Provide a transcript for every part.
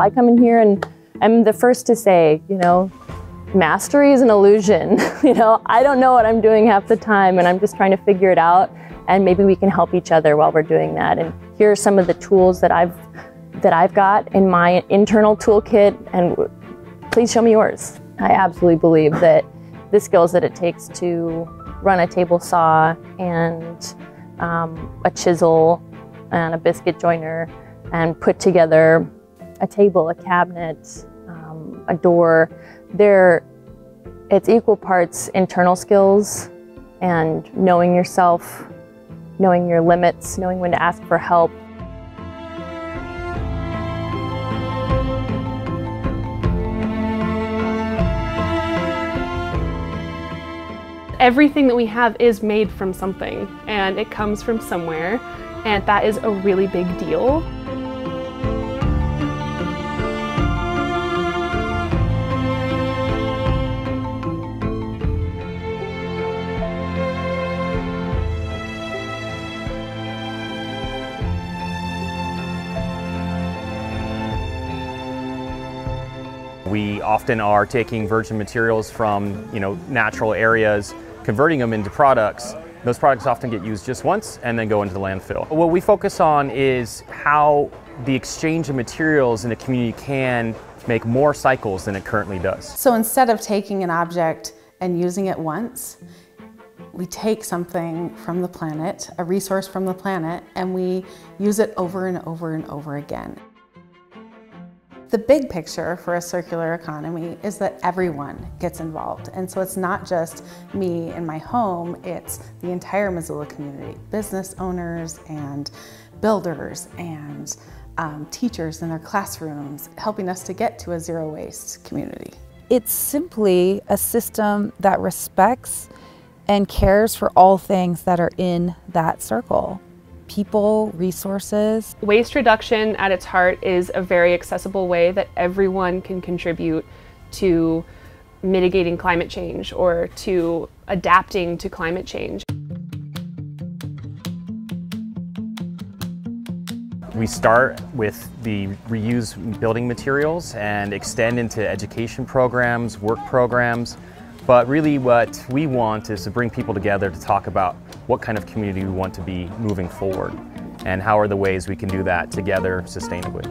I come in here and I'm the first to say, you know, mastery is an illusion. You know, I don't know what I'm doing half the time and I'm just trying to figure it out, and maybe we can help each other while we're doing that. And here are some of the tools that I've got in my internal toolkit, and please show me yours. I absolutely believe that the skills that it takes to run a table saw and a chisel and a biscuit joiner and put together a table, a cabinet, a door, it's equal parts internal skills and knowing yourself, knowing your limits, knowing when to ask for help. Everything that we have is made from something, and it comes from somewhere, and that is a really big deal. We often are taking virgin materials from, natural areas, converting them into products. Those products often get used just once and then go into the landfill. What we focus on is how the exchange of materials in the community can make more cycles than it currently does. So instead of taking an object and using it once, we take something from the planet, a resource from the planet, and we use it over and over and over again. The big picture for a circular economy is that everyone gets involved. And so it's not just me and my home, it's the entire Missoula community. Business owners and builders and teachers in their classrooms, helping us to get to a zero waste community. It's simply a system that respects and cares for all things that are in that circle. People, resources. Waste reduction at its heart is a very accessible way that everyone can contribute to mitigating climate change or to adapting to climate change. We start with the reused building materials and extend into education programs, work programs. But really what we want is to bring people together to talk about what kind of community we want to be moving forward and how are the ways we can do that together sustainably.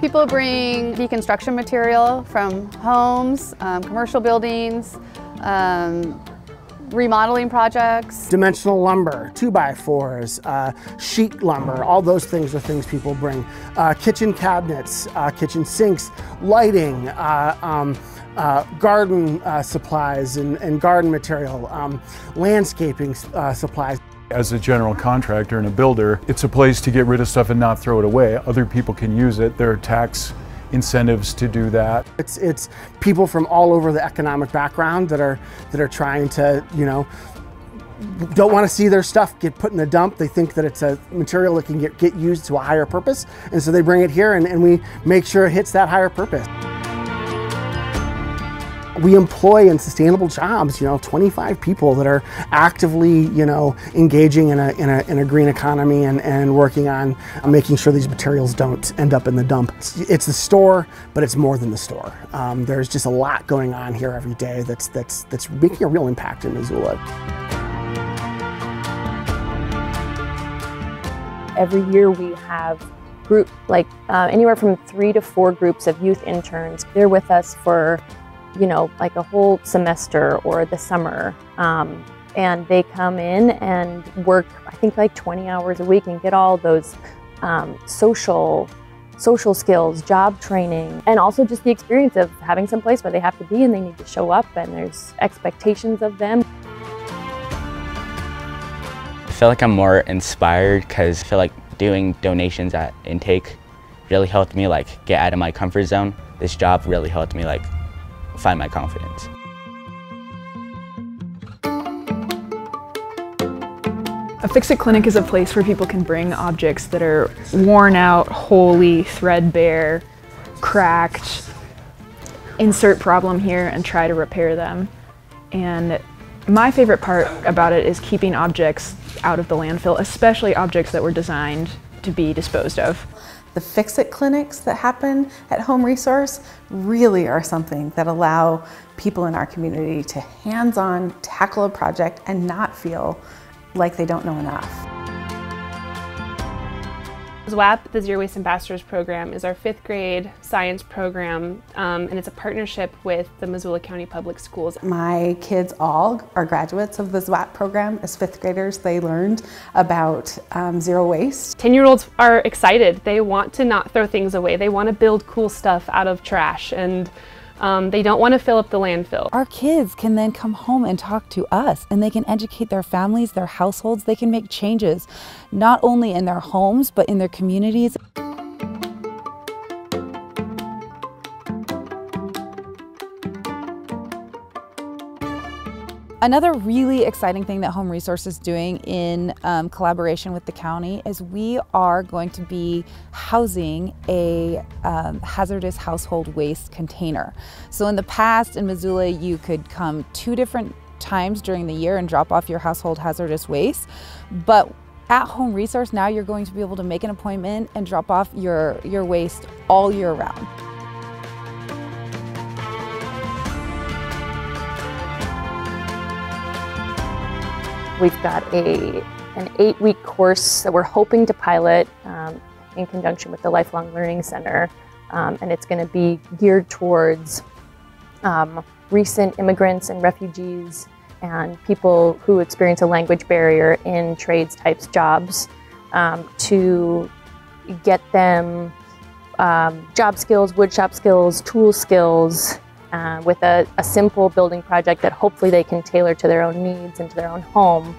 People bring deconstruction material from homes, commercial buildings, remodeling projects. Dimensional lumber, 2x4s, sheet lumber, all those things are things people bring. Kitchen cabinets, kitchen sinks, lighting, garden supplies and garden material, landscaping supplies. As a general contractor and a builder, it's a place to get rid of stuff and not throw it away. Other people can use it. There are tax incentives to do that. It's people from all over the economic background that are trying to, don't want to see their stuff get put in the dump. They think that it's a material that can get used to a higher purpose, and so they bring it here and we make sure it hits that higher purpose. We employ in sustainable jobs, 25 people that are actively, engaging in a green economy and working on making sure these materials don't end up in the dump. It's the store, but it's more than the store. There's just a lot going on here every day that's making a real impact in Missoula. Every year we have anywhere from 3 to 4 groups of youth interns. They're with us for like a whole semester or the summer. And they come in and work, I think like 20 hours a week and get all those social skills, job training, and also just the experience of having some place where they have to be and they need to show up and there's expectations of them. I feel like I'm more inspired because I feel like doing donations at intake really helped me get out of my comfort zone. This job really helped me find my confidence. A Fix-It clinic is a place where people can bring objects that are worn out, wholly, threadbare, cracked, insert problem here and try to repair them. And my favorite part about it is keeping objects out of the landfill, especially objects that were designed to be disposed of. The fix-it clinics that happen at Home Resource really are something that allow people in our community to hands-on tackle a project and not feel like they don't know enough. ZWAP, the Zero Waste Ambassadors Program, is our 5th grade science program, and it's a partnership with the Missoula County Public Schools. My kids all are graduates of the ZWAP program. As 5th graders, they learned about zero waste. 10-year-olds are excited. They want to not throw things away. They want to build cool stuff out of trash, and they don't want to fill up the landfill. Our kids can then come home and talk to us, and they can educate their families, their households. They can make changes, not only in their homes, but in their communities. Another really exciting thing that Home Resource is doing in collaboration with the county is we are going to be housing a hazardous household waste container. So in the past in Missoula, you could come 2 different times during the year and drop off your household hazardous waste. But at Home Resource, now you're going to be able to make an appointment and drop off your waste all year round. We've got an 8-week course that we're hoping to pilot in conjunction with the Lifelong Learning Center, and it's going to be geared towards recent immigrants and refugees and people who experience a language barrier in trades types jobs, to get them job skills, woodshop skills, tool skills, with a simple building project that hopefully they can tailor to their own needs and to their own home,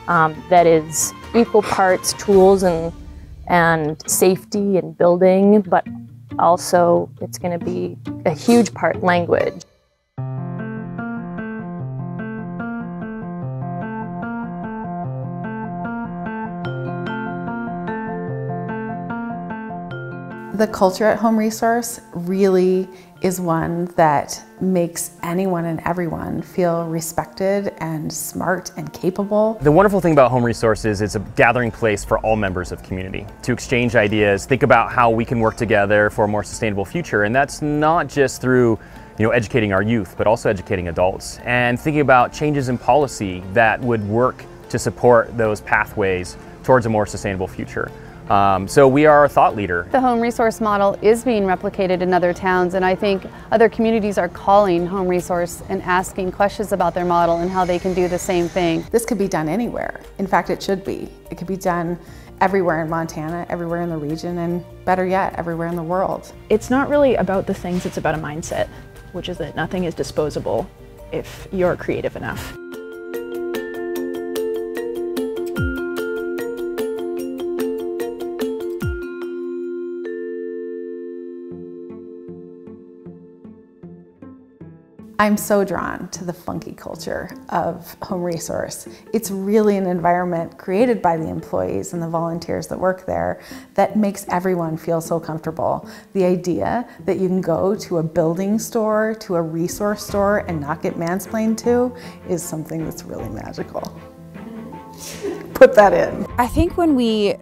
that is equal parts tools and safety and building, but also it's going to be a huge part language. The culture at Home Resource really is one that makes anyone and everyone feel respected and smart and capable. The wonderful thing about Home Resource is it's a gathering place for all members of community to exchange ideas, think about how we can work together for a more sustainable future. And that's not just through educating our youth, but also educating adults and thinking about changes in policy that would work to support those pathways towards a more sustainable future. So we are a thought leader. The Home Resource model is being replicated in other towns, and I think other communities are calling Home Resource and asking questions about their model and how they can do the same thing. This could be done anywhere. In fact, it should be. It could be done everywhere in Montana, everywhere in the region, and better yet, everywhere in the world. It's not really about the things, it's about a mindset, which is that nothing is disposable if you're creative enough. I'm so drawn to the funky culture of Home Resource. It's really an environment created by the employees and the volunteers that work there that makes everyone feel so comfortable. The idea that you can go to a building store, to a resource store, and not get mansplained to is something that's really magical. Put that in. I think when we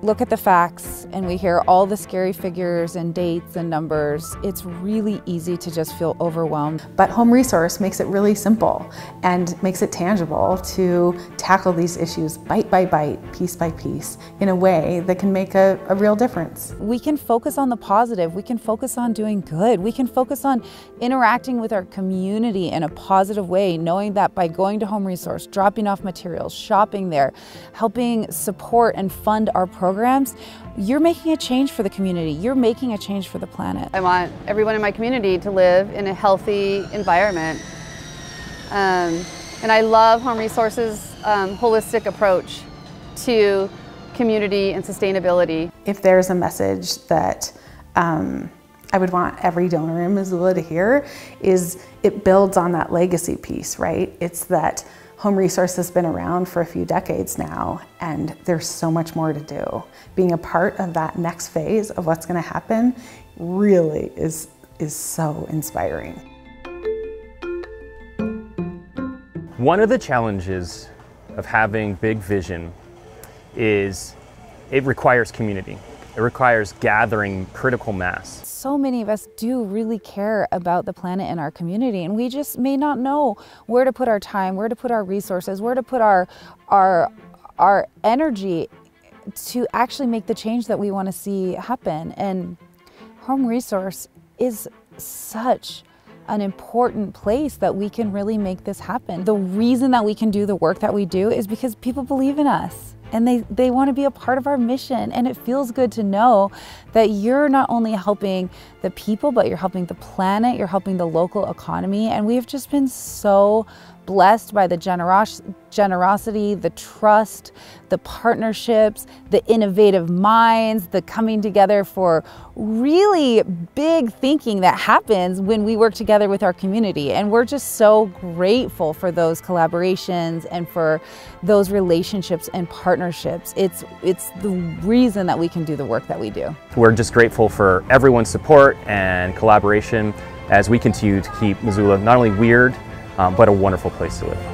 look at the facts and we hear all the scary figures and dates and numbers, it's really easy to just feel overwhelmed. But Home Resource makes it really simple and makes it tangible to tackle these issues bite by bite, piece by piece, in a way that can make a real difference. We can focus on the positive, we can focus on doing good, we can focus on interacting with our community in a positive way, knowing that by going to Home Resource, dropping off materials, shopping there, helping support and fund our programs, you're making a change for the community. You're making a change for the planet. I want everyone in my community to live in a healthy environment. And I love Home Resource's holistic approach to community and sustainability. If there's a message that I would want every donor in Missoula to hear, is it builds on that legacy piece, right? It's that Home Resource has been around for a few decades now, and there's so much more to do. Being a part of that next phase of what's going to happen really is so inspiring. One of the challenges of having big vision is it requires community. It requires gathering critical mass. So many of us do really care about the planet and our community, and we just may not know where to put our time, where to put our resources, where to put our energy to actually make the change that we want to see happen. And Home Resource is such an important place that we can really make this happen. The reason that we can do the work that we do is because people believe in us and they want to be a part of our mission. And it feels good to know that you're not only helping the people, but you're helping the planet, you're helping the local economy. And we've just been so blessed by the generosity, the trust, the partnerships, the innovative minds, the coming together for really big thinking that happens when we work together with our community. And we're just so grateful for those collaborations and for those relationships and partnerships. It's the reason that we can do the work that we do. We're just grateful for everyone's support and collaboration as we continue to keep Missoula not only weird, but a wonderful place to live.